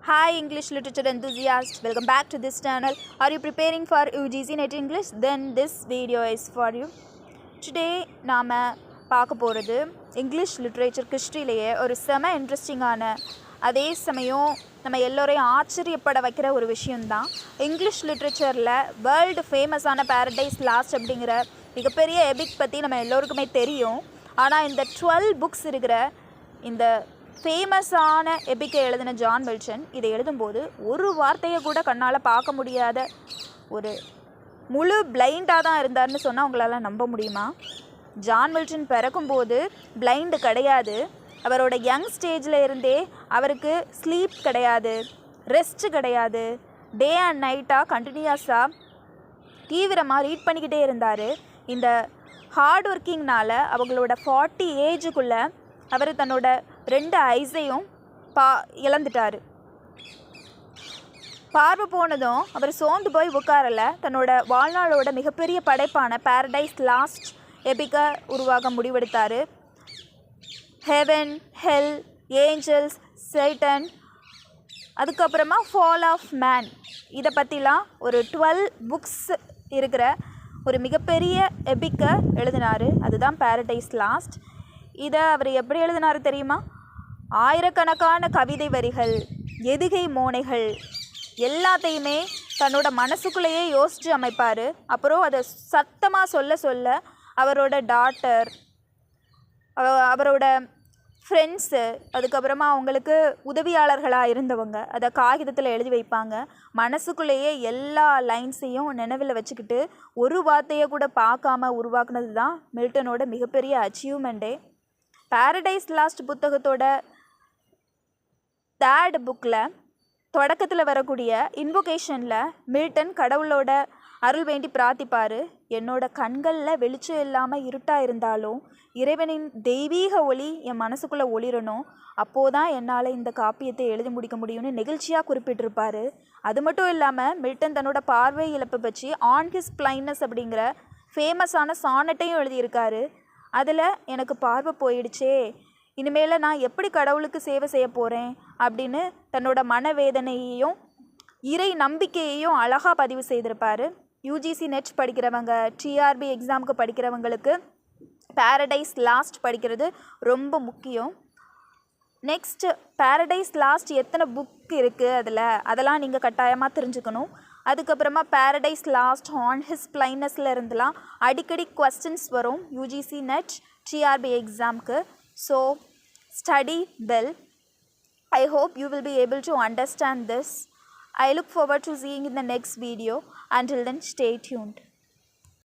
Hi English literature enthusiasts, welcome back to this channel. Are you preparing for UGC NET English? Then this video is for you. Today நாம பார்க்க போகிறது English literature ஹிஸ்ட்ரியிலேயே ஒரு செம இன்ட்ரெஸ்டிங்கான அதே சமயம் நம்ம எல்லோரையும் ஆச்சரியப்பட வைக்கிற ஒரு விஷயம்தான். இங்கிலீஷ் லிட்ரேச்சரில் வேர்ல்டு ஃபேமஸான பேரடைஸ் லாஸ்ட் அப்படிங்கிற மிகப்பெரிய எபிக் பற்றி நம்ம எல்லோருக்குமே தெரியும். ஆனால் இந்த 12 புக்ஸ் இருக்கிற இந்த ஃபேமஸான எபிக்கை எழுதின ஜான் மில்டன் இதை எழுதும்போது ஒரு வார்த்தையை கூட கண்ணால் பார்க்க முடியாத ஒரு முழு பிளைண்டாக தான் இருந்தார்னு சொன்னால் உங்களால் நம்ப முடியுமா? ஜான் மில்டன் பிறக்கும்போது பிளைண்டு கிடையாது. அவரோட யங் ஸ்டேஜில் இருந்தே அவருக்கு ஸ்லீப் கிடையாது, ரெஸ்ட்டு கிடையாது. டே அண்ட் நைட்டாக கண்டினியூஸாக தீவிரமாக ரீட் பண்ணிக்கிட்டே இருந்தார். இந்த ஹார்ட் ஒர்க்கிங்னால் அவங்களோட 40 ஏஜுக்குள்ளே அவர் தன்னோட 2 ஐஸையும் இழந்துட்டார். பார்வை போனதும் அவர் சோர்ந்து போய் உட்காரல. தன்னோட வாழ்நாளோட மிகப்பெரிய படைப்பான பேரடைஸ் லாஸ்ட் எபிக்கை உருவாக முடிவெடுத்தார். ஹெவன், ஹெல், ஏஞ்சல்ஸ், சேட்டன், அதுக்கப்புறமா ஃபால் ஆஃப் மேன், இதை பற்றிலாம் ஒரு 12 புக்ஸ் இருக்கிற ஒரு மிகப்பெரிய எபிக்கை எழுதினார். அதுதான் பேரடைஸ் லாஸ்ட். இதை அவர் எப்படி எழுதினார் தெரியுமா? ஆயிரக்கணக்கான கவிதை வரிகள், எதுகை மோனைகள் எல்லாத்தையுமே தன்னோட மனசுக்குள்ளேயே யோசித்து அமைப்பார். அப்புறம் அதை சத்தமாக சொல்ல சொல்ல அவரோட டாட்டர், அவரோட ஃப்ரெண்ட்ஸு, அதுக்கப்புறமா அவங்களுக்கு உதவியாளர்களாக இருந்தவங்க அதை காகிதத்தில் எழுதி வைப்பாங்க. மனசுக்குள்ளேயே எல்லா லைன்ஸையும் நினைவில் வச்சுக்கிட்டு ஒரு வார்த்தையை கூட பார்க்காம உருவாக்குனது தான் மில்டனோட மிகப்பெரிய அச்சீவ்மெண்ட்டே. பேரடைஸ் லாஸ்ட் புத்தகத்தோட 3rd புக்கில் தொடக்கத்தில் வரக்கூடிய இன்வோகேஷனில் மில்டன் கடவுளோட அருள் வேண்டி பிரார்த்திப்பார். என்னோட கண்களில் வெளிச்சம் இல்லாமல் இருட்டாக இருந்தாலும் இறைவனின் தெய்வீக ஒளி என் மனசுக்குள்ளே ஒளிரணும், அப்போதான் என்னால் இந்த காப்பியத்தை எழுதி முடிக்க முடியும்னு நெகிழ்ச்சியாக குறிப்பிட்டிருப்பார். அது மட்டும் இல்லாமல் மில்டன் தன்னோட பார்வை இழப்பை பற்றி ஆன் ஹிஸ் பிளைண்ட்னஸ் அப்படிங்கிற ஃபேமஸான சானட்டையும் எழுதியிருக்காரு. அதில் எனக்கு பார்வை போயிடுச்சே, இனிமேல் நான் எப்படி கடவுளுக்கு சேவை செய்ய போகிறேன் அப்படின்னு தன்னோட மனவேதனையையும் இறை நம்பிக்கையையும் அழகாக பதிவு செய்திருப்பார். UGC நெட் படிக்கிறவங்க, TRB எக்ஸாமுக்கு படிக்கிறவங்களுக்கு பேரடைஸ் லாஸ்ட் படிக்கிறது ரொம்ப முக்கியம். நெக்ஸ்ட், பேரடைஸ் லாஸ்ட் எத்தனை புக் இருக்குது அதெல்லாம் நீங்கள் கட்டாயமாக தெரிஞ்சுக்கணும். அதுக்கப்புறமா பேரடைஸ் லாஸ்ட் ஆன் ஹிஸ் பிளைனஸில் இருந்துலாம் அடிக்கடி கொஸ்டின்ஸ் வரும் UGC நெட் TRB எக்ஸாமுக்கு. So study well. I hope you will be able to understand this. I look forward to seeing in the next video. Until then, stay tuned.